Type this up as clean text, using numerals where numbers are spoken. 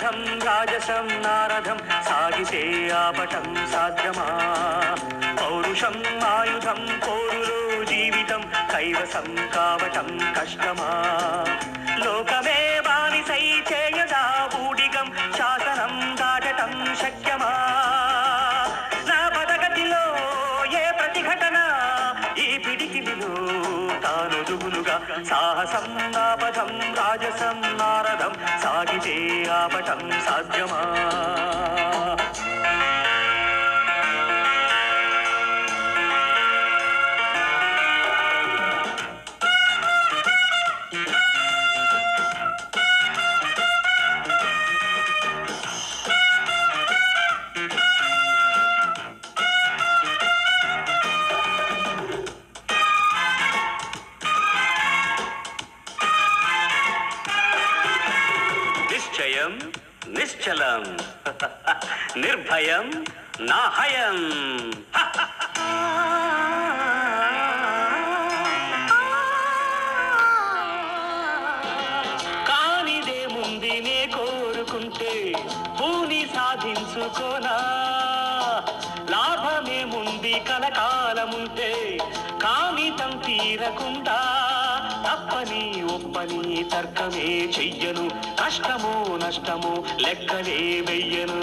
సామధం రాజసం నారదం సాగితే ఆపటం సాధ్యమా పౌరుషం ఆయుధం పోరులో జీవితం కైవసం కావటం కష్టమా లోకమే బానిసై చేయదా ఊడిగం శాసనం దాటటం శక్యమా నా పదగతిలో ఏ ప్రతిఘటన ఈ పిడికిలిలో తానొదుగునుగా సాహసం నాపథం రాజసం నారదం సాగితే ఆపటం సాధ్యమా నిశ్చయం నిశ్చలం నిర్భయం నాహయం కానిదేముంది నే కోరుకుంటే భూని సాధించుకోనా లాభమేముంది కలకాలముంటే కామితం తీరకుండా తప్పని ఒప్పని తర్కమే చెయ్యను కష్టమో నష్టమో లెక్కలే వెయ్యను